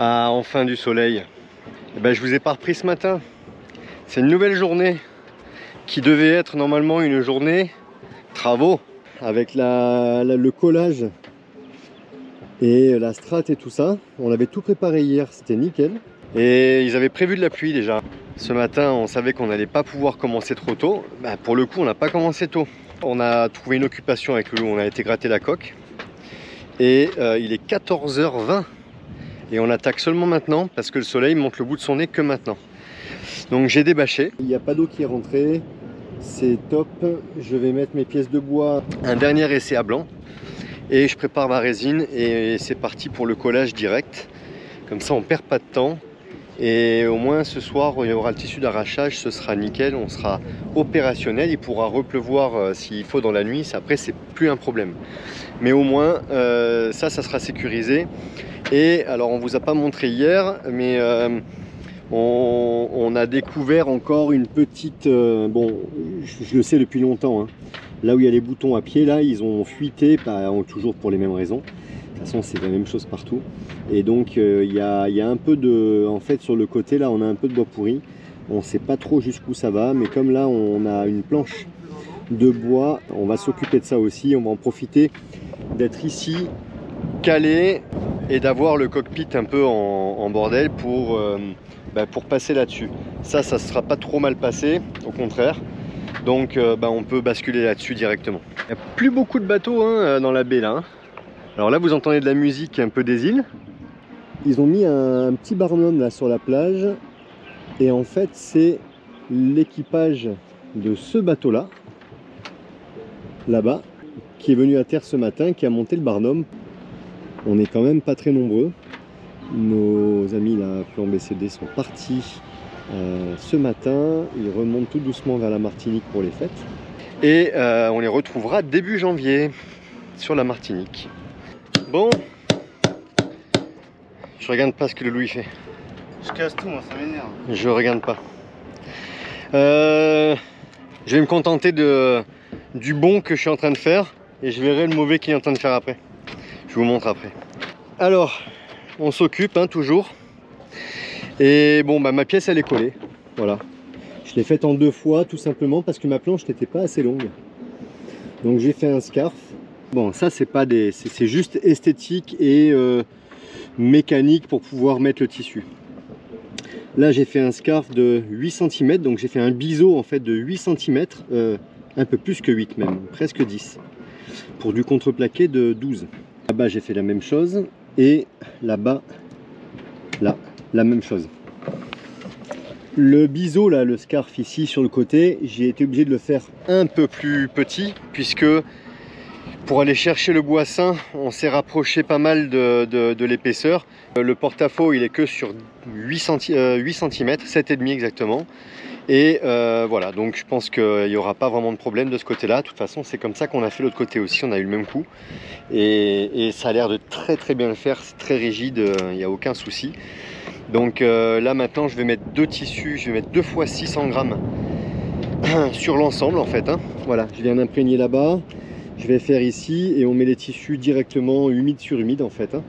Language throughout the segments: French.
Ah, enfin du soleil. Eh ben, je vous ai pas repris ce matin. C'est une nouvelle journée qui devait être normalement une journée travaux avec le collage et la strate et tout ça. On avait tout préparé hier, c'était nickel. Et ils avaient prévu de la pluie déjà. Ce matin, on savait qu'on n'allait pas pouvoir commencer trop tôt. Bah, pour le coup, on n'a pas commencé tôt. On a trouvé une occupation avec Loulou, on a été gratter la coque. Et il est 14h20. Et on attaque seulement maintenant parce que le soleil monte le bout de son nez que maintenant. Donc j'ai débâché. Il n'y a pas d'eau qui est rentrée. C'est top. Je vais mettre mes pièces de bois. Un dernier essai à blanc. Et je prépare ma résine et c'est parti pour le collage direct. Comme ça on perd pas de temps. Et au moins ce soir il y aura le tissu d'arrachage, ce sera nickel, on sera opérationnel. Il pourra repleuvoir s'il faut dans la nuit, après c'est plus un problème. Mais au moins ça sera sécurisé. Et alors on vous a pas montré hier, mais on a découvert encore une petite... bon, je le sais depuis longtemps, hein. Là où il y a les boutons à pied, là, ils ont fuité, pas toujours pour les mêmes raisons. De toute façon, c'est la même chose partout. Et donc, il y a un peu de... En fait, sur le côté, là, on a un peu de bois pourri. On ne sait pas trop jusqu'où ça va, mais comme là, on a une planche de bois, on va s'occuper de ça aussi. On va en profiter d'être ici, calé, et d'avoir le cockpit un peu en bordel pour passer là-dessus. Ça sera pas trop mal passé, au contraire. Donc on peut basculer là-dessus directement. Il n'y a plus beaucoup de bateaux hein, dans la baie là. Alors là vous entendez de la musique un peu des îles. Ils ont mis un petit barnum là sur la plage. Et en fait c'est l'équipage de ce bateau là-bas, qui est venu à terre ce matin, qui a monté le barnum. On est quand même pas très nombreux. Nos amis là, plan BCD, sont partis ce matin. Ils remontent tout doucement vers la Martinique pour les fêtes. Et on les retrouvera début janvier sur la Martinique. Bon, je regarde pas ce que le Louis fait. Je casse tout, moi, ça m'énerve. Je regarde pas. Je vais me contenter du bon que je suis en train de faire et je verrai le mauvais qu'il est en train de faire après. Je vous montre après. Alors, on s'occupe hein, toujours. Et bon, ma pièce elle est collée. Voilà. Je l'ai faite en 2 fois tout simplement parce que ma planche n'était pas assez longue. Donc j'ai fait un scarf. Bon, ça c'est pas des, c'est juste esthétique et mécanique pour pouvoir mettre le tissu. Là j'ai fait un scarf de 8 cm, donc j'ai fait un biseau en fait de 8 cm, un peu plus que 8 même, presque 10, pour du contreplaqué de 12. Là-bas j'ai fait la même chose et là-bas, là, la même chose. Le biseau là, le scarf ici sur le côté, j'ai été obligé de le faire un peu plus petit puisque pour aller chercher le bois sain, on s'est rapproché pas mal de l'épaisseur. Le porte-à-faux il est que sur 8 cm, 7,5 exactement. Et voilà, donc je pense qu'il n'y aura pas vraiment de problème de ce côté-là. De toute façon, c'est comme ça qu'on a fait l'autre côté aussi, on a eu le même coup. Et ça a l'air de très bien le faire, c'est très rigide, il n'y a aucun souci. Donc là maintenant, je vais mettre 2 tissus, je vais mettre 2 fois 600 grammes sur l'ensemble en fait. Hein. Voilà, je viens d'imprégner là-bas, je vais faire ici et on met les tissus directement humide sur humide en fait. Hein.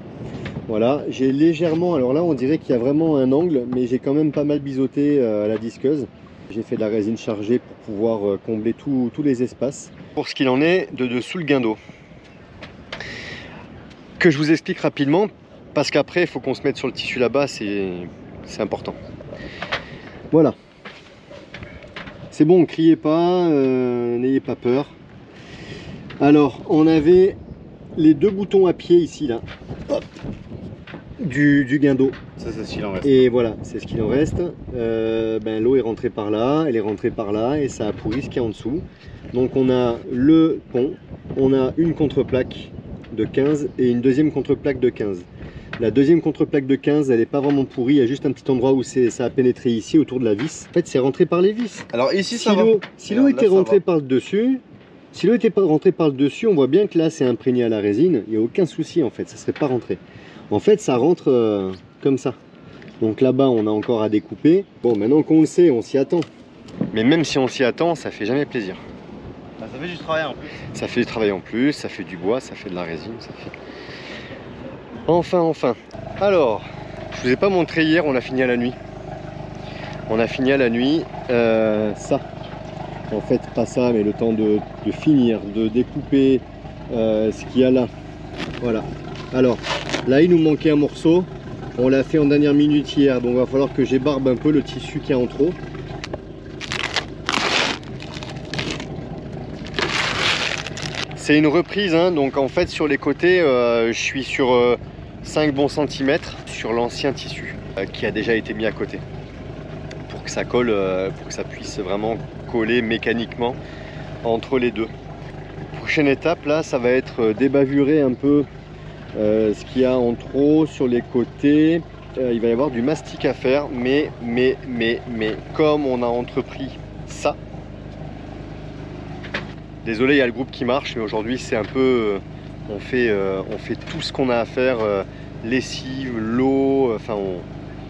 Voilà, j'ai légèrement, alors là on dirait qu'il y a vraiment un angle, mais j'ai quand même pas mal biseauté à la disqueuse. J'ai fait de la résine chargée pour pouvoir combler tous les espaces. Pour ce qu'il en est de dessous le guindeau, que je vous explique rapidement, parce qu'après il faut qu'on se mette sur le tissu là-bas, c'est important. Voilà. C'est bon, criez pas, n'ayez pas peur. Alors, on avait les 2 boutons à pied ici, là. Hop. Du guindeau. Ça, c'est ce qu'il en reste. Et voilà, c'est ce qu'il en reste. L'eau est rentrée par là, elle est rentrée par là et ça a pourri ce qu'il y a en dessous. Donc on a le pont, on a une contreplaque de 15 et une deuxième contreplaque de 15. La deuxième contreplaque de 15, elle n'est pas vraiment pourrie, il y a juste un petit endroit où ça a pénétré ici autour de la vis. En fait, c'est rentré par les vis. Alors ici, ça va. Si l'eau était rentrée par le dessus, si l'eau était rentrée par le dessus, on voit bien que là c'est imprégné à la résine, il n'y a aucun souci en fait, ça ne serait pas rentré. En fait, ça rentre comme ça. Donc là-bas, on a encore à découper. Bon, maintenant qu'on le sait, on s'y attend. Mais même si on s'y attend, ça fait jamais plaisir. Bah, ça fait du travail en plus. Ça fait du travail en plus, ça fait du bois, ça fait de la résine, ça fait... Enfin. Alors, Je vous ai pas montré hier, on a fini à la nuit. On a fini à la nuit ça. En fait, pas ça, mais le temps de finir, de découper ce qu'il y a là. Voilà. Alors, là, il nous manquait un morceau. On l'a fait en dernière minute hier, donc il va falloir que j'ébarbe un peu le tissu qu'il y a en trop. C'est une reprise, hein, donc en fait sur les côtés, je suis sur 5 bons centimètres sur l'ancien tissu qui a déjà été mis à côté. Pour que ça colle, pour que ça puisse vraiment coller mécaniquement entre les deux. Prochaine étape, là, ça va être débavurer un peu ce qu'il y a en trop sur les côtés. Il va y avoir du mastic à faire, mais comme on a entrepris ça, désolé, il y a le groupe qui marche, mais aujourd'hui c'est un peu, on fait tout ce qu'on a à faire, lessive, l'eau, enfin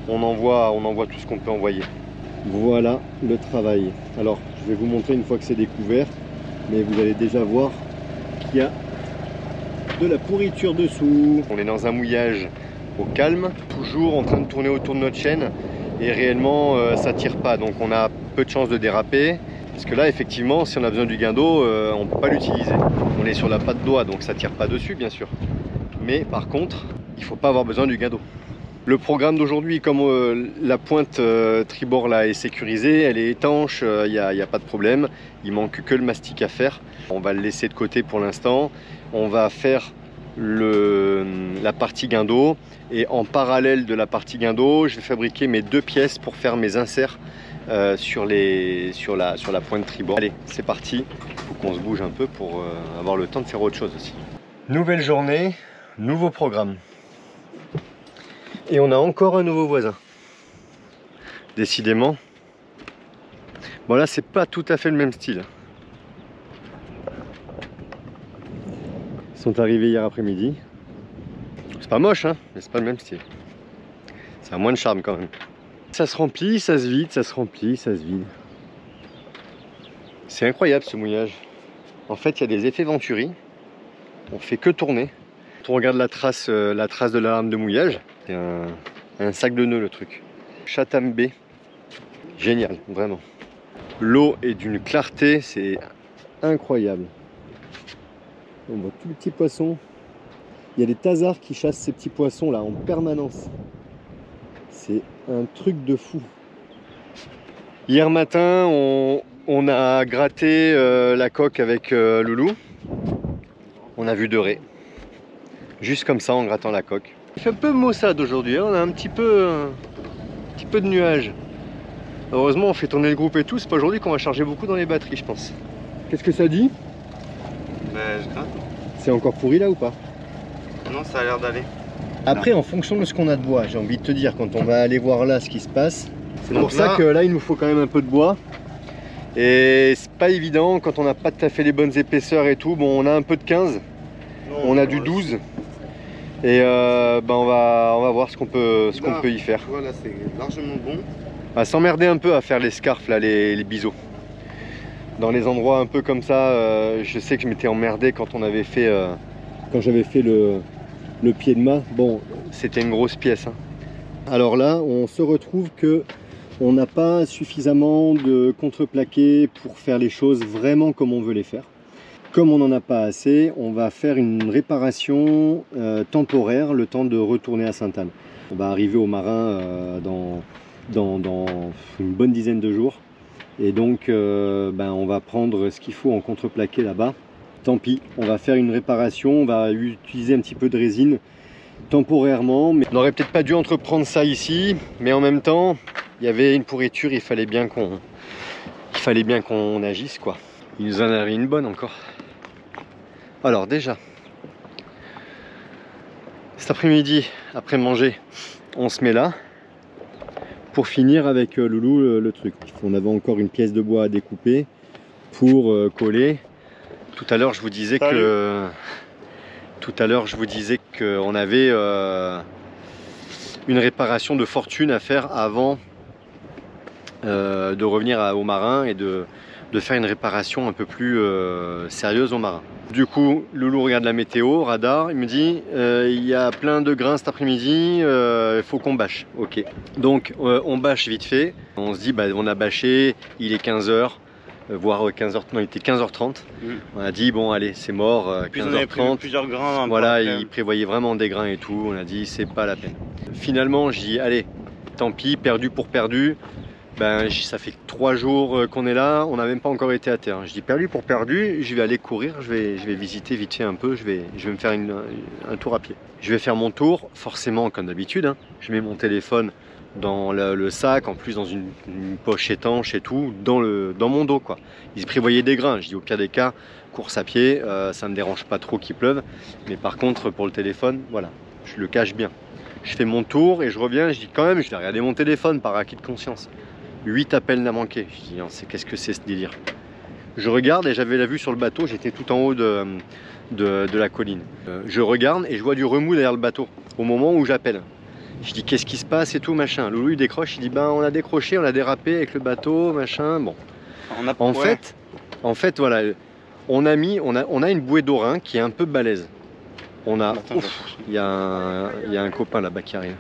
on envoie tout ce qu'on peut envoyer. Voilà le travail. Alors je vais vous montrer une fois que c'est découvert, mais vous allez déjà voir qu'il y a de la pourriture dessous. On est dans un mouillage au calme, toujours en train de tourner autour de notre chaîne, et réellement ça tire pas, donc on a peu de chances de déraper. Parce que là, effectivement, si on a besoin du guindeau, on ne peut pas l'utiliser. On est sur la patte doigt, donc ça ne tire pas dessus, bien sûr. Mais par contre, il ne faut pas avoir besoin du guindeau. Le programme d'aujourd'hui, comme la pointe tribord là est sécurisée, elle est étanche, il n'y a pas de problème. Il manque que le mastic à faire. On va le laisser de côté pour l'instant. On va faire la partie guindeau. Et en parallèle de la partie guindeau, je vais fabriquer mes 2 pièces pour faire mes inserts sur la pointe tribord. Allez, c'est parti. Il faut qu'on se bouge un peu pour avoir le temps de faire autre chose aussi. Nouvelle journée, nouveau programme. Et on a encore un nouveau voisin. Décidément. Bon là, c'est pas tout à fait le même style. Ils sont arrivés hier après-midi. C'est pas moche, hein, mais c'est pas le même style. Ça a moins de charme quand même. Ça se remplit, ça se vide, ça se remplit, ça se vide. C'est incroyable ce mouillage. En fait, il y a des effets Venturi. On fait que tourner. Quand on regarde la trace de l'alarme de mouillage, c'est un sac de nœuds le truc. Chatham Bay. Génial, vraiment. L'eau est d'une clarté, c'est incroyable. On voit tous les petits poissons. Il y a des thasards qui chassent ces petits poissons là en permanence. C'est un truc de fou. Hier matin, on a gratté la coque avec Loulou. On a vu 2 raies. Juste comme ça en grattant la coque. Il fait un peu maussade aujourd'hui, hein. On a un petit peu de nuages. Heureusement on fait tourner le groupe et tout, c'est pas aujourd'hui qu'on va charger beaucoup dans les batteries je pense. Qu'est-ce que ça dit? Ben, je gratte. C'est encore pourri là ou pas? Non, ça a l'air d'aller. Après, en fonction de ce qu'on a de bois, j'ai envie de te dire, quand on va aller voir là ce qui se passe, c'est pour Donc ça là, que là il nous faut quand même un peu de bois. Et c'est pas évident quand on n'a pas tout à fait les bonnes épaisseurs et tout. Bon, on a un peu de 15, non, on a du 12. Et ben on va voir ce qu'on peut y faire. Voilà, c'est largement bon. On va s'emmerder un peu à faire les scarfs là, les biseaux. Dans les endroits un peu comme ça, je sais que je m'étais emmerdé quand on avait fait, quand j'avais fait le pied de mât. Bon, c'était une grosse pièce, hein. Alors là, on se retrouve que on n'a pas suffisamment de contreplaqué pour faire les choses vraiment comme on veut les faire. Comme on n'en a pas assez, on va faire une réparation temporaire, le temps de retourner à Sainte-Anne. On va arriver au Marin dans une bonne dizaine de jours. Et donc, on va prendre ce qu'il faut en contreplaqué là-bas. Tant pis, on va faire une réparation, on va utiliser un petit peu de résine temporairement. Mais on n'aurait peut-être pas dû entreprendre ça ici, mais en même temps, il y avait une pourriture, il fallait bien qu'on agisse, quoi. Il nous en a une bonne encore. Alors déjà, cet après-midi, après manger, on se met là pour finir avec Loulou le truc. On avait encore une pièce de bois à découper pour coller. Tout à l'heure, je vous disais qu'on avait une réparation de fortune à faire avant de revenir au Marin et de de faire une réparation un peu plus sérieuse au marin. Du coup, Loulou regarde la météo, radar, il me dit il y a plein de grains cet après-midi, il faut qu'on bâche. Ok. Donc on bâche vite fait, on se dit bah, on a bâché, il est 15h, voire 15h, non il était 15h30. On a dit bon allez c'est mort, 15h30. Plusieurs grains. Voilà, il prévoyait vraiment des grains et tout, on a dit c'est pas la peine. Finalement je dis allez, tant pis, perdu pour perdu. Ben, ça fait 3 jours qu'on est là, on n'a même pas encore été à terre. Je dis perdu pour perdu, je vais aller courir, je vais visiter vite fait un peu, je vais me faire un tour à pied. Je vais faire mon tour, forcément comme d'habitude, hein. Je mets mon téléphone dans le sac, en plus dans une poche étanche et tout, dans mon dos quoi. Ils prévoyaient des grains, je dis au pire des cas, course à pied, ça ne me dérange pas trop qu'il pleuve, mais par contre pour le téléphone, voilà, je le cache bien. Je fais mon tour et je reviens, je dis quand même, je vais regarder mon téléphone par acquis de conscience. 8 appels n'a manqué. Je dis, qu'est-ce que c'est ce délire? Je regarde et j'avais la vue sur le bateau, j'étais tout en haut de la colline. Je regarde et je vois du remous derrière le bateau, au moment où j'appelle. Je dis, qu'est-ce qui se passe et tout, machin. Loulou, il décroche, il dit, ben on a décroché, on a dérapé avec le bateau, machin, bon. En fait, voilà, on a une bouée d'aurain qui est un peu balèze. On a, il y a un copain là-bas qui arrive.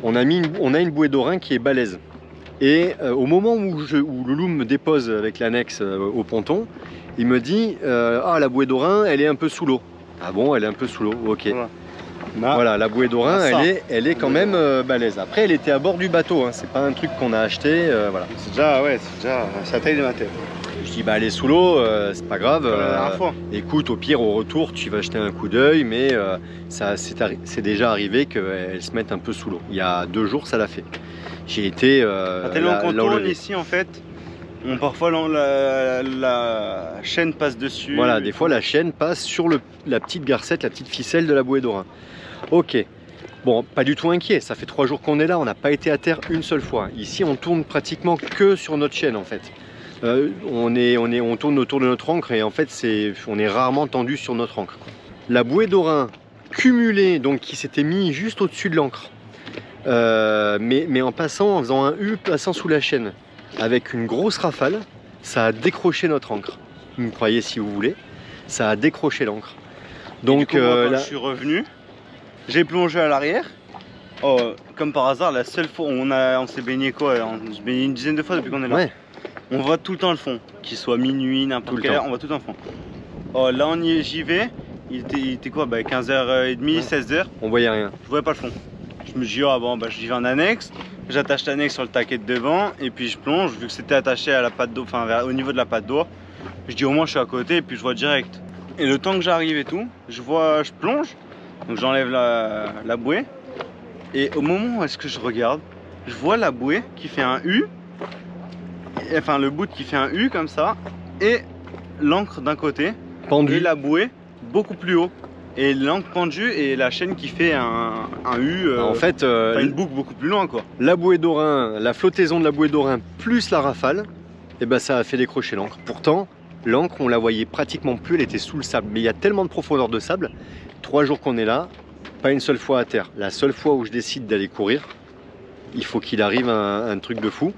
On a une bouée d'aurain qui est balèze. Et au moment où Loulou me dépose avec l'annexe au ponton, il me dit ah la bouée d'aurain elle est un peu sous l'eau. Ah bon, elle est un peu sous l'eau, ok. Voilà, la bouée d'aurain elle est quand même balèze. Après elle était à bord du bateau, hein. C'est pas un truc qu'on a acheté, voilà. C'est déjà ça taille de ma tête. Je dis bah elle est sous l'eau, c'est pas grave. Écoute, au pire au retour tu vas jeter un coup d'œil, mais c'est déjà arrivé qu'elle se mette un peu sous l'eau. Il y a 2 jours ça l'a fait. J'ai été tellement qu'on tourne ici en fait, parfois la chaîne passe dessus. Voilà, des fois la chaîne passe sur la petite garcette, la petite ficelle de la bouée d'aurain. Ok. Bon, pas du tout inquiet, ça fait 3 jours qu'on est là, on n'a pas été à terre une seule fois. Ici on tourne pratiquement que sur notre chaîne en fait. On tourne autour de notre ancre et en fait on est rarement tendu sur notre ancre. La bouée d'aurain cumulée, donc qui s'était mis juste au-dessus de l'ancre, mais en faisant un U, passant sous la chaîne, avec une grosse rafale, ça a décroché notre ancre. Vous me croyez si vous voulez, ça a décroché l'ancre. Donc quand je suis revenu, j'ai plongé à l'arrière. Oh, comme par hasard, la seule fois où on s'est baigné quoi, on s'est baigné une dizaine de fois depuis qu'on est là. Ouais. On voit tout le temps le fond, qu'il soit minuit, n'importe quelle heure, on voit tout le temps le fond. Oh, là j'y vais, il était quoi, 15h30, ouais. 16h. On voyait rien. Je voyais pas le fond. Je me suis dit, ah bon, j'y vais en annexe, j'attache l'annexe sur le taquet de devant, et puis je plonge, vu que c'était attaché à la patte d'eau, enfin au niveau de la patte d'eau. Je dis au moins je suis à côté, et puis je vois direct. Et le temps que j'arrive et tout, je plonge, donc j'enlève la bouée, et au moment où est-ce que je regarde, je vois la bouée qui fait un U, enfin le bout qui fait un U comme ça, et l'ancre d'un côté, pendu, et la bouée beaucoup plus haut, et l'ancre pendue et la chaîne qui fait un U, en fait, une boucle beaucoup plus loin quoi. La bouée d'aurain, la flottaison de la bouée d'aurain plus la rafale, et ben ça a fait décrocher l'ancre. Pourtant, l'ancre on la voyait pratiquement plus, elle était sous le sable, mais il y a tellement de profondeur de sable, 3 jours qu'on est là, pas une seule fois à terre. La seule fois où je décide d'aller courir, il faut qu'il arrive un truc de fou.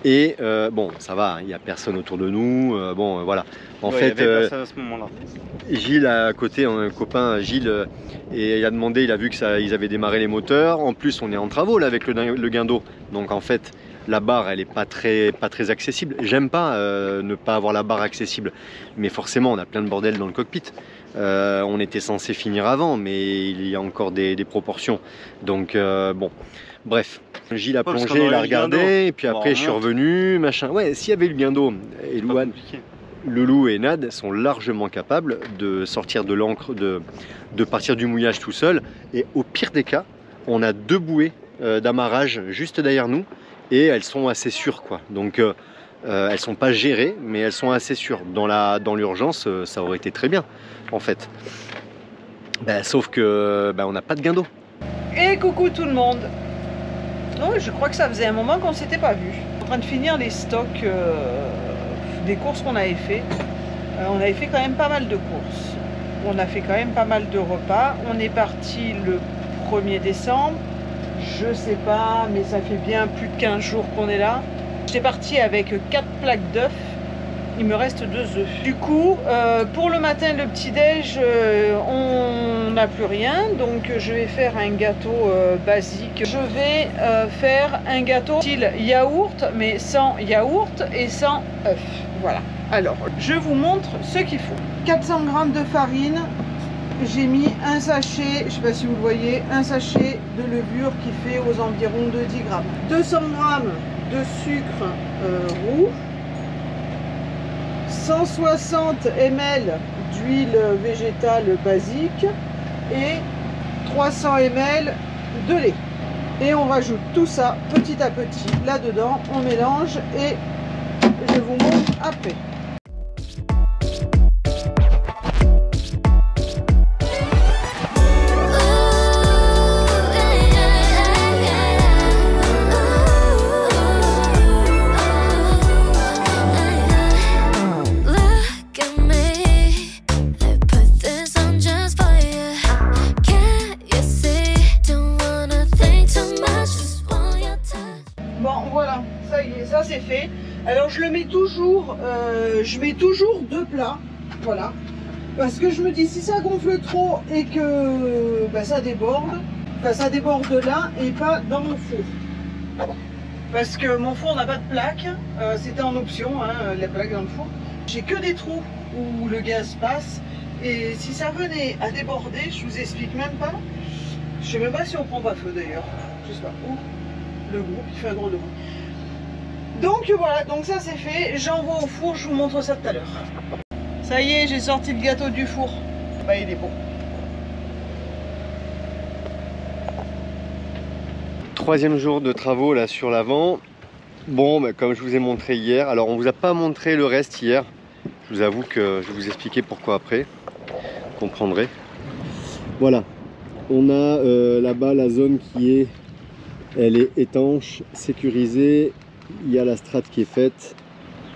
Et bon, ça va, il n'y a personne autour de nous. Voilà. En fait, à ce moment-là. Gilles à côté, un copain, Gilles, et il a demandé, il a vu que ils avaient démarré les moteurs. En plus, on est en travaux là avec le guindeau. Donc en fait, la barre, elle n'est pas très accessible. J'aime pas ne pas avoir la barre accessible, mais forcément, on a plein de bordel dans le cockpit. On était censé finir avant, mais il y a encore des proportions. Donc bon. Bref, Gilles a plongé, il a regardé, et puis après je suis revenu, machin. Ouais, s'il y avait eu le guindeau, et Louane, Loulou et Nad sont largement capables de sortir de l'ancre, de partir du mouillage tout seul. Et au pire des cas, on a 2 bouées d'amarrage juste derrière nous, et elles sont assez sûres, quoi. Donc elles sont pas gérées, mais elles sont assez sûres. Dans l'urgence, ça aurait été très bien, en fait. Sauf que on n'a pas de guindeau. Et coucou tout le monde. Oh, je crois que ça faisait un moment qu'on ne s'était pas vu. En train de finir les stocks des courses qu'on avait fait. On avait fait quand même pas mal de courses. On a fait quand même pas mal de repas. On est parti le 1er décembre. Je sais pas, mais ça fait bien plus de 15 jours qu'on est là. J'étais partie avec 4 plaques d'œufs. Il me reste 2 œufs. Du coup, pour le matin, le petit-déj, on n'a plus rien. Donc, je vais faire un gâteau basique. Je vais faire un gâteau style yaourt, mais sans yaourt et sans œufs. Voilà. Alors, je vous montre ce qu'il faut. 400 g de farine. J'ai mis un sachet, je ne sais pas si vous le voyez, un sachet de levure qui fait aux environs de 10 grammes. 200 g de sucre roux. 160 ml d'huile végétale basique et 300 ml de lait. Et on rajoute tout ça petit à petit là-dedans, on mélange et je vous montre après. Ça c'est fait. Alors je le mets toujours, je mets toujours 2 plats, voilà, parce que je me dis si ça gonfle trop et que ça déborde, ça déborde là et pas dans mon four, parce que mon four n'a pas de plaque, c'était en option, hein, la plaque dans le four. J'ai que des trous où le gaz passe et si ça venait à déborder, je vous explique même pas, je sais même pas si on prend pas feu d'ailleurs, je sais pas où, le groupe il fait un gros de bruit. Donc voilà, donc ça c'est fait, j'envoie au four, je vous montre ça tout à l'heure. Ça y est, j'ai sorti le gâteau du four. Bah il est bon. Troisième jour de travaux là sur l'avant. Bon, comme je vous ai montré hier, alors on vous a pas montré le reste hier. Je vous avoue que je vais vous expliquer pourquoi après. Vous comprendrez. Voilà, on a là-bas la zone elle est étanche, sécurisée. Il y a la strate qui est faite,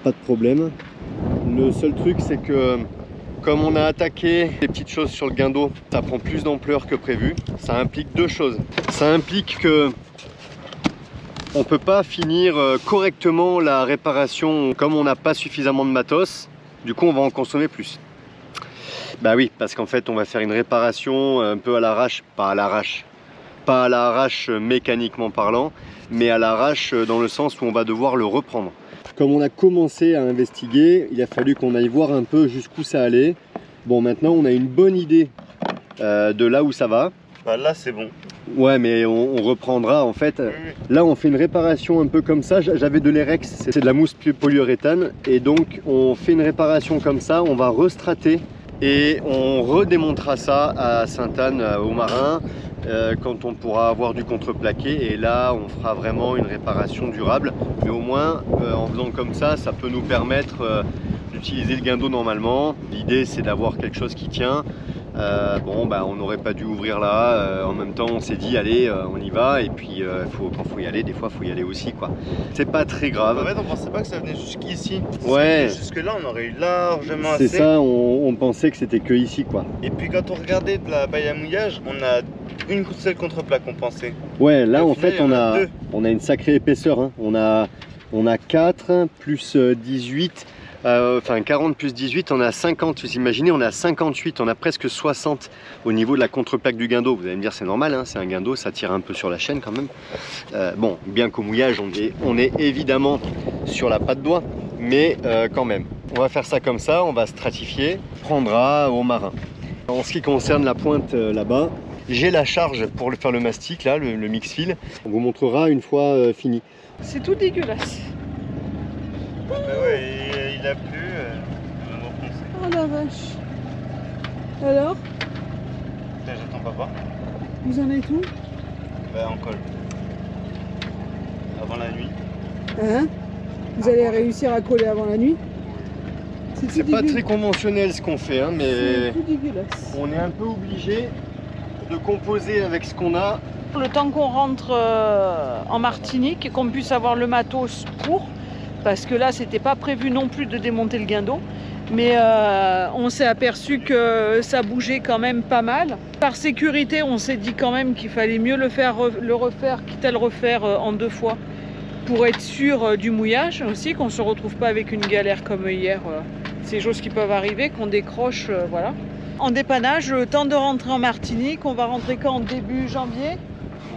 pas de problème. Le seul truc c'est que comme on a attaqué des petites choses sur le guindeau, ça prend plus d'ampleur que prévu. Ça implique 2 choses. Ça implique que on ne peut pas finir correctement la réparation comme on n'a pas suffisamment de matos. Du coup on va en consommer plus. Bah oui, parce qu'en fait on va faire une réparation un peu à l'arrache, pas à l'arrache mécaniquement parlant, mais à l'arrache dans le sens où on va devoir le reprendre. Comme on a commencé à investiguer, il a fallu qu'on aille voir un peu jusqu'où ça allait. Bon, maintenant on a une bonne idée de là où ça va. Bah là c'est bon. Ouais, mais on reprendra en fait. Oui. Là on fait une réparation un peu comme ça. J'avais de l'Erex, c'est de la mousse polyuréthane. Et donc on fait une réparation comme ça, on va restrater et on redémontera ça à Sainte-Anne, aux marins. Quand on pourra avoir du contreplaqué, et là on fera vraiment une réparation durable, mais au moins en faisant comme ça, ça peut nous permettre d'utiliser le guindeau normalement. L'idée c'est d'avoir quelque chose qui tient. Bon on n'aurait pas dû ouvrir là, en même temps on s'est dit allez on y va, et puis quand il faut y aller, des fois il faut y aller aussi quoi. C'est pas très grave. En fait on pensait pas que ça venait jusqu'ici. Ouais. Jusque là on aurait eu largement assez. C'est ça, on pensait que c'était que ici quoi. Et puis quand on regardait de la baille à mouillage, on a une seule contreplaque qu'on pensait. Ouais, là en fait on a une sacrée épaisseur, hein. On a 4 plus 18, enfin 40 plus 18, on a 50, vous imaginez, on a 58, on a presque 60 au niveau de la contreplaque du guindeau. Vous allez me dire c'est normal, hein, c'est un guindeau, ça tire un peu sur la chaîne quand même. Bon, bien qu'au mouillage on est évidemment sur la patte d'oie, mais quand même. On va faire ça comme ça, on va stratifier, on prendra au marin. En ce qui concerne la pointe là-bas, j'ai la charge pour faire le mastic, là, le mix fil. On vous montrera une fois fini. C'est tout dégueulasse. Bah ouais, il a plu, on va refoncer. Oh la vache. Alors? J'attends papa. Vous en êtes où? Bah en colle. Avant la nuit. Hein? Vous allez réussir à coller avant la nuit? C'est pas très conventionnel ce qu'on fait, hein, mais tout dégueulasse. On est un peu obligé de composer avec ce qu'on a. Le temps qu'on rentre en Martinique et qu'on puisse avoir le matos pour, parce que là c'était pas prévu non plus de démonter le guindeau, mais on s'est aperçu que ça bougeait quand même pas mal. Par sécurité on s'est dit quand même qu'il fallait mieux le refaire, quitte à le refaire en 2 fois, pour être sûr du mouillage aussi, qu'on ne se retrouve pas avec une galère comme hier. Ces choses qui peuvent arriver, qu'on décroche, voilà. En dépannage, le temps de rentrer en Martinique, on va rentrer quand, début janvier?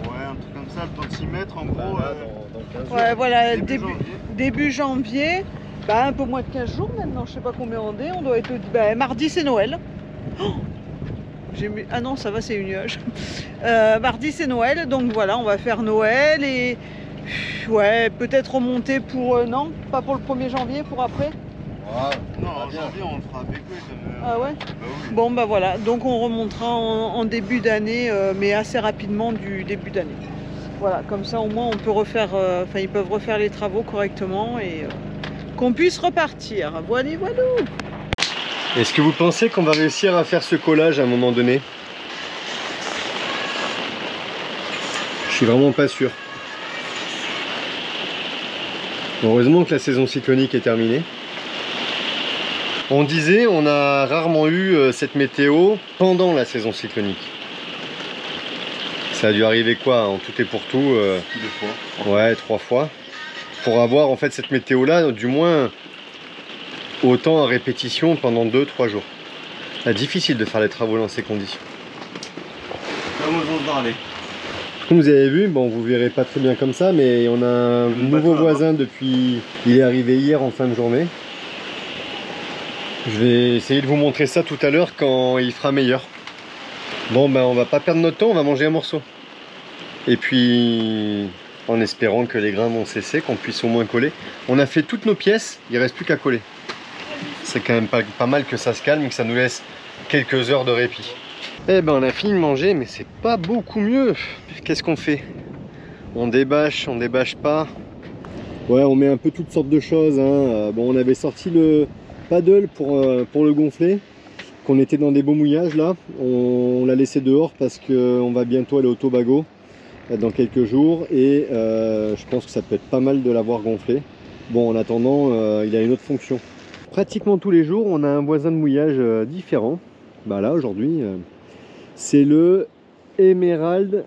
Ouais, un truc comme ça, le temps de s'y mettre en gros. Dans 15 jours. Ouais, voilà, Début début janvier. Bah, un peu moins de 15 jours maintenant, je sais pas combien on est. On doit être bah, mardi, c'est Noël. Oh, ah non, ça va, c'est une nuage. Mardi, c'est Noël, donc voilà, on va faire Noël et ouais, peut-être remonter pour non, pas pour le 1er janvier, pour après. Non, en janvier, on le fera avec eux. Ah ouais? Bah oui. Bon, bah voilà, donc on remontera en début d'année, mais assez rapidement du début d'année. Voilà, comme ça au moins on peut refaire, enfin ils peuvent refaire les travaux correctement et qu'on puisse repartir. Voilà, voilà. Est-ce que vous pensez qu'on va réussir à faire ce collage à un moment donné? Je suis vraiment pas sûr. Heureusement que la saison cyclonique est terminée. On disait, on a rarement eu cette météo pendant la saison cyclonique. Ça a dû arriver quoi, en tout et pour tout 2 fois. Ouais, 3 fois. Pour avoir en fait cette météo là, du moins autant à répétition pendant 2-3 jours. C'est difficile de faire les travaux dans ces conditions. Comme on se parlait. Comme vous avez vu, bon vous verrez pas très bien comme ça, mais on a un nouveau voisin depuis... Il est arrivé hier en fin de journée. Je vais essayer de vous montrer ça tout à l'heure quand il fera meilleur. Bon ben on va pas perdre notre temps, on va manger un morceau. Et puis en espérant que les grains vont cesser, qu'on puisse au moins coller. On a fait toutes nos pièces, il reste plus qu'à coller. C'est quand même pas mal que ça se calme et que ça nous laisse quelques heures de répit. Eh ben on a fini de manger, mais c'est pas beaucoup mieux. Qu'est-ce qu'on fait? On débâche pas. Ouais, on met un peu toutes sortes de choses, hein. Bon, on avait sorti le paddle pour le gonfler, qu'on était dans des beaux mouillages là. On l'a laissé dehors parce qu'on va bientôt aller au Tobago dans quelques jours et je pense que ça peut être pas mal de l'avoir gonflé. Bon, en attendant, il a une autre fonction. Pratiquement tous les jours, on a un voisin de mouillage différent. Bah là, aujourd'hui, c'est le Emerald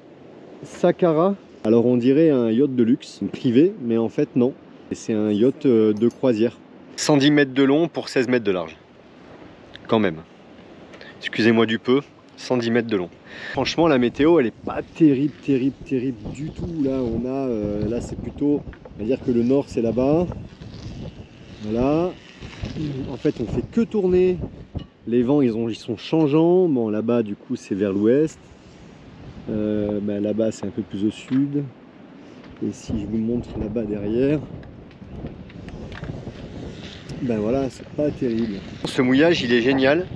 Sakara. Alors on dirait un yacht de luxe, privé, mais en fait non. C'est un yacht de croisière. 110 mètres de long pour 16 mètres de large. Quand même. Excusez-moi du peu, 110 mètres de long. Franchement, la météo, elle est pas terrible du tout. Là, on a, là c'est plutôt, on va dire que le nord c'est là-bas. Voilà. En fait, on fait que tourner. Les vents, ils sont changeants. Bon, là-bas, du coup, c'est vers l'ouest. Ben, là-bas, c'est un peu plus au sud. Et si je vous montre là-bas derrière, ben voilà, c'est pas terrible. Ce mouillage, il est génial.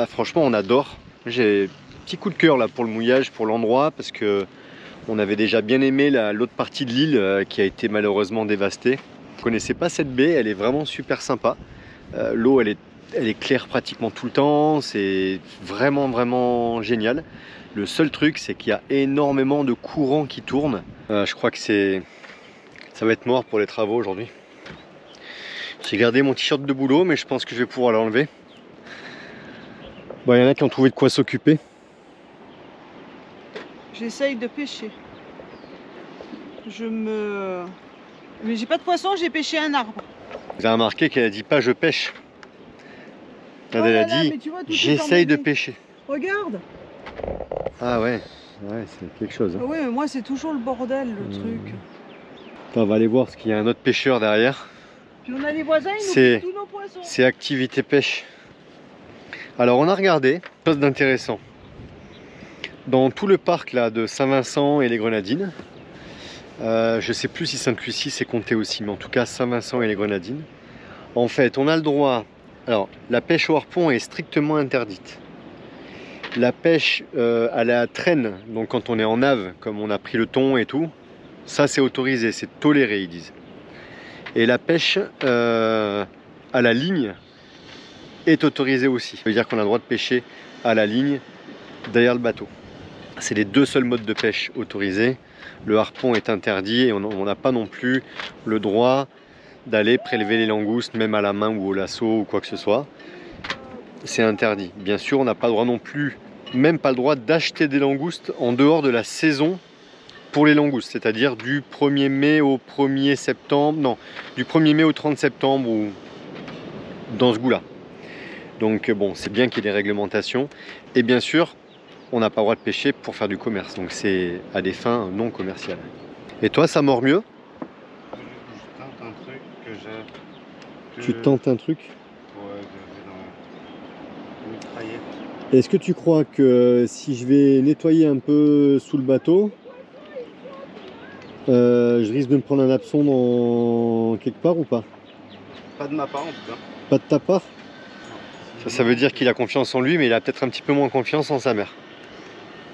Franchement, on adore. J'ai un petit coup de cœur là pour le mouillage, pour l'endroit, parce que on avait déjà bien aimé l'autre partie de l'île qui a été malheureusement dévastée. Je ne connaissais pas cette baie, elle est vraiment super sympa. L'eau, elle est claire pratiquement tout le temps. C'est vraiment génial. Le seul truc, c'est qu'il y a énormément de courants qui tournent. Je crois que ça va être mort pour les travaux aujourd'hui. J'ai gardé mon t-shirt de boulot, mais je pense que je vais pouvoir l'enlever. Bon, il y en a qui ont trouvé de quoi s'occuper. J'essaye de pêcher. Mais j'ai pas de poisson, j'ai pêché un arbre. Vous avez remarqué qu'elle a dit pas je pêche. Elle a dit j'essaye de pêcher. Regarde. Ah ouais, c'est quelque chose. Ah ouais, mais moi c'est toujours le bordel le truc. On va aller voir parce qu'il y a un autre pêcheur derrière. Puis on a les voisins, ils nous piquent tous nos poissons. C'est activité pêche. Alors on a regardé, chose d'intéressant. Dans tout le parc là de Saint-Vincent et les Grenadines, je sais plus si Sainte-Lucie c'est compté aussi, mais en tout cas Saint-Vincent et les Grenadines, en fait on a le droit. Alors la pêche au harpon est strictement interdite. La pêche à la traîne, donc quand on est en nave, comme on a pris le thon et tout, ça c'est autorisé, c'est toléré ils disent. Et la pêche à la ligne est autorisée aussi. Ça veut dire qu'on a le droit de pêcher à la ligne derrière le bateau. C'est les deux seuls modes de pêche autorisés. Le harpon est interdit et on n'a pas non plus le droit d'aller prélever les langoustes même à la main ou au lasso ou quoi que ce soit. C'est interdit. Bien sûr, on n'a pas le droit non plus, même pas le droit d'acheter des langoustes en dehors de la saison pour les langoustes, c'est-à-dire du 1er mai au 1er septembre, non, du 1er mai au 30 septembre ou dans ce goût-là. Donc bon, c'est bien qu'il y ait des réglementations. Et bien sûr, on n'a pas le droit de pêcher pour faire du commerce, donc c'est à des fins non commerciales. Et toi, ça mord mieux? Je tente un truc que j'ai... Tu tentes un truc? Ouais, dans une mitraillette. Est-ce que tu crois que si je vais nettoyer un peu sous le bateau, je risque de me prendre un hameçon dans quelque part ou pas? Pas de ma part en tout cas. Pas de ta part? Ça veut dire qu'il a confiance en lui, mais il a peut-être un petit peu moins confiance en sa mère.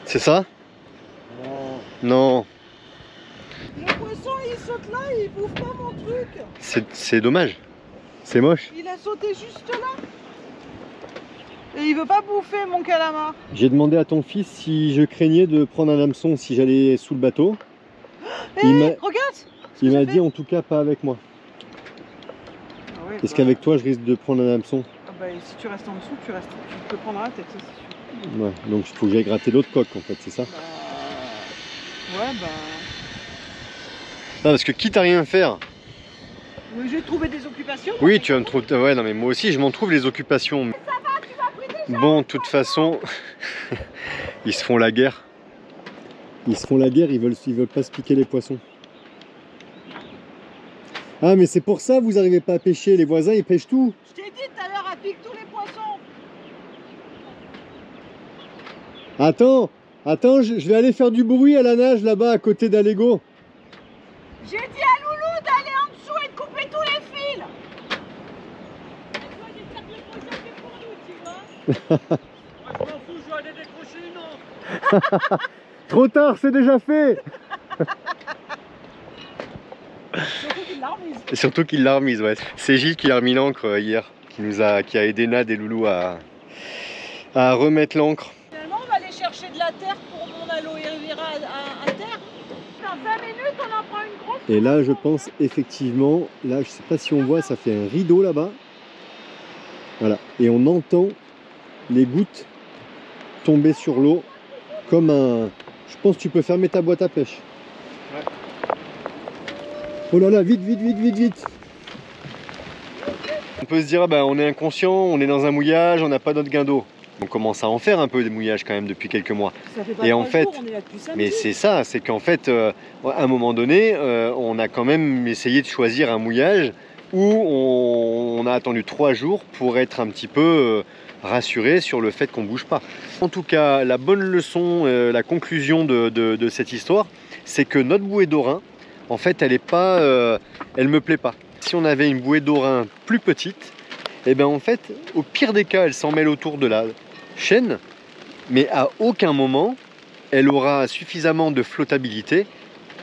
C'est ça? Non. Non. Le poisson il saute là, il bouffe pas mon truc. C'est dommage. C'est moche. Il a sauté juste là. Et il veut pas bouffer mon calamar. J'ai demandé à ton fils si je craignais de prendre un hameçon si j'allais sous le bateau. Regarde. Il m'a dit en tout cas pas avec moi. Ah ouais, Est-ce qu'avec toi je risque de prendre un hameçon? Ah bah, si tu restes en dessous, tu peux prendre la tête, ça c'est sûr. Ouais, donc il faut que j'aille gratter l'autre coque en fait, c'est ça? Ouais, bah. Non, parce que quitte à rien faire. Mais je vais trouver des occupations. Oui, tu vas me trouver. Ouais, non, mais moi aussi je m'en trouve les occupations. Bon, de toute façon, ils se font la guerre. Ils se font la guerre, ils veulent pas se piquer les poissons. Ah, mais c'est pour ça que vous arrivez pas à pêcher. Les voisins, ils pêchent tout. Je t'ai dit tout à l'heure, elle pique tous les poissons. Attends, je vais aller faire du bruit à la nage là-bas à côté d'Allego. J'ai dit à Loulou d'aller en dessous et de couper tous les fils. Je m'en fous, je vais aller décrocher une encre. Trop tard, c'est déjà fait. Surtout qu'il l'a remise. Surtout qu'il l'a remise, ouais. C'est Gilles qui a remis l'encre hier, qui a aidé Nad et Loulou à remettre l'encre. Finalement, on va aller chercher de la terre pour mon aloe vera à terre. Dans 5 minutes, on en prend une grosse. Et là, je pense effectivement, là, je sais pas si on voit, ça fait un rideau là-bas. Voilà, et on entend les gouttes tomber sur l'eau comme un... Je pense que tu peux fermer ta boîte à pêche. Ouais. Oh là là, vite. On peut se dire, ah ben, on est inconscient, on est dans un mouillage, on n'a pas notre gain d'eau. On commence à en faire un peu des mouillages quand même depuis quelques mois. Ça fait pas Et en 3 fait, jours, on est là depuis samedi. mais c'est ça, c'est qu'en fait, à un moment donné, on a quand même essayé de choisir un mouillage où on a attendu 3 jours pour être un petit peu rassuré sur le fait qu'on ne bouge pas. En tout cas, la bonne leçon, la conclusion de cette histoire, c'est que notre bouée d'orin, en fait, elle me plaît pas. Si on avait une bouée d'orin plus petite, et bien en fait, au pire des cas, elle s'en mêle autour de la chaîne, mais à aucun moment, elle aura suffisamment de flottabilité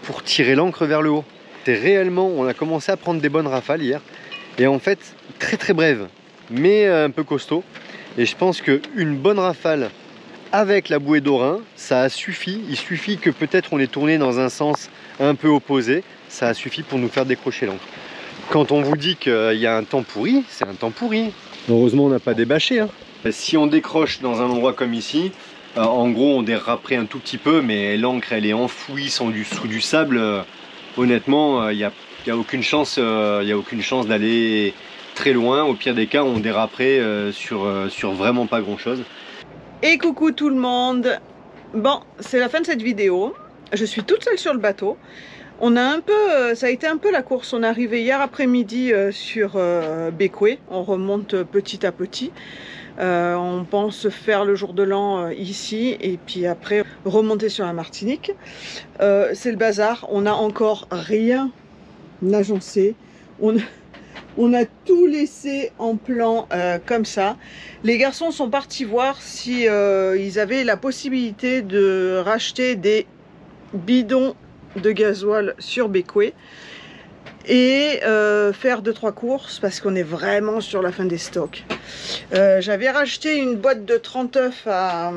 pour tirer l'ancre vers le haut. C'est réellement, on a commencé à prendre des bonnes rafales hier, et en fait, très brève, mais un peu costaud. Et je pense qu'une bonne rafale avec la bouée d'orin, ça a suffi. Il suffit que peut-être on ait tourné dans un sens un peu opposé, ça a suffi pour nous faire décrocher l'ancre. Quand on vous dit qu'il y a un temps pourri, c'est un temps pourri. Heureusement, on n'a pas débâché. Hein. Si on décroche dans un endroit comme ici, en gros, on déraperait un tout petit peu, mais l'ancre, elle est enfouie sous du sable. Honnêtement, il n'y a aucune chance, d'aller très loin. Au pire des cas, on déraperait sur vraiment pas grand-chose. Et coucou tout le monde. Bon, c'est la fin de cette vidéo. Je suis toute seule sur le bateau. On a un peu, ça a été un peu la course. On est arrivé hier après-midi sur Bécoué. On remonte petit à petit. On pense faire le jour de l'an ici et puis après remonter sur la Martinique. C'est le bazar. On n'a encore rien agencé. On a tout laissé en plan comme ça. Les garçons sont partis voir si ils avaient la possibilité de racheter des bidons de gasoil sur Bécoué et faire 2-3 courses parce qu'on est vraiment sur la fin des stocks. J'avais racheté une boîte de 30 œufs à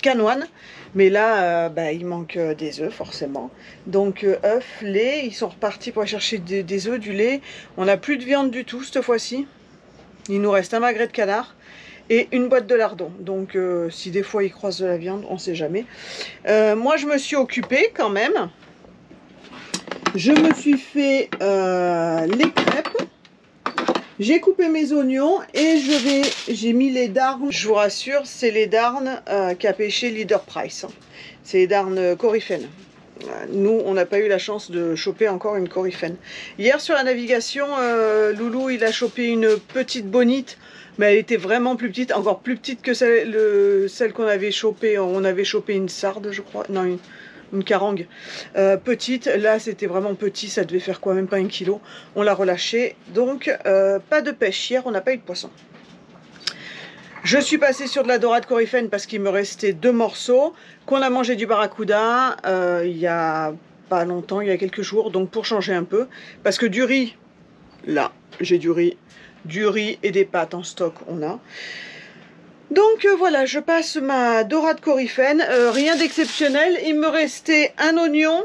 Canoine, mais là il manque des œufs forcément. Donc œufs, lait, ils sont repartis pour aller chercher des œufs, du lait. On n'a plus de viande du tout cette fois-ci. Il nous reste un magret de canard et une boîte de lardons. Donc si des fois ils croisent de la viande, on ne sait jamais. Moi je me suis occupée quand même Je me suis fait les crêpes. J'ai coupé mes oignons et j'ai mis les darnes. Je vous rassure, c'est les darnes qu'a pêché Leader Price. C'est les darnes coryphènes. Nous, on n'a pas eu la chance de choper encore une coryphène. Hier sur la navigation, Loulou, il a chopé une petite bonite. Mais elle était vraiment plus petite, encore plus petite que celle qu'on avait chopée. On avait chopé une sarde, je crois. Non, une carangue petite. Là, c'était vraiment petit. Ça devait faire quoi, même pas 1 kilo. On l'a relâché. Donc, pas de pêche. Hier, on n'a pas eu de poisson. Je suis passée sur de la dorade coryphène parce qu'il me restait 2 morceaux. Qu'on a mangé du barracuda il y a pas longtemps, il y a quelques jours. Donc, pour changer un peu. Parce que du riz, là, j'ai du riz et des pâtes en stock, on a. Donc voilà, je passe ma dorade coryphène, rien d'exceptionnel. Il me restait un oignon.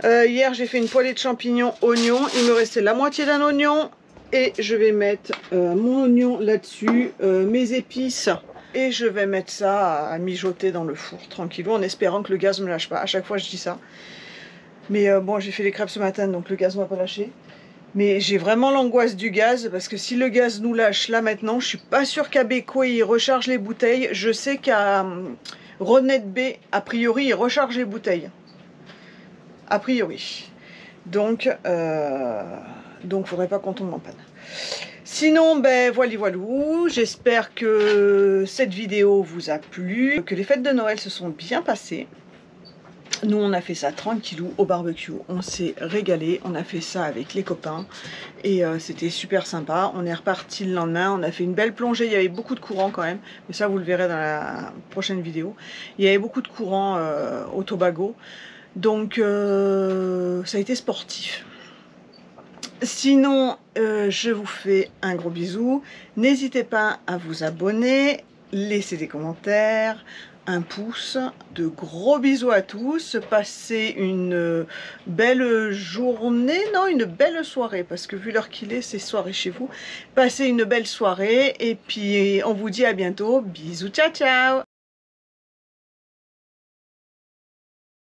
Hier j'ai fait une poêlée de champignons oignon. Il me restait la moitié d'un oignon. Et je vais mettre mon oignon là-dessus, mes épices. Et je vais mettre ça à mijoter dans le four, tranquillou, en espérant que le gaz ne me lâche pas. À chaque fois je dis ça. Mais bon, j'ai fait les crêpes ce matin, donc le gaz ne m'a pas lâché. Mais j'ai vraiment l'angoisse du gaz, parce que si le gaz nous lâche là maintenant, je suis pas sûre qu'à Beko il recharge les bouteilles. Je sais qu'à Ronette B, a priori, il recharge les bouteilles. A priori. Donc, faudrait pas qu'on tombe en panne. Sinon, ben voilou. J'espère que cette vidéo vous a plu, que les fêtes de Noël se sont bien passées. Nous, on a fait ça tranquillou au barbecue, on s'est régalé, on a fait ça avec les copains et c'était super sympa. On est reparti le lendemain, on a fait une belle plongée, il y avait beaucoup de courant quand même, mais ça vous le verrez dans la prochaine vidéo. Il y avait beaucoup de courant au Tobago, donc ça a été sportif. Sinon, je vous fais un gros bisou, n'hésitez pas à vous abonner, laisser des commentaires, un pouce, de gros bisous à tous, passez une belle journée, non une belle soirée, parce que vu l'heure qu'il est, c'est soirée chez vous, passez une belle soirée, et puis on vous dit à bientôt, bisous, ciao ciao.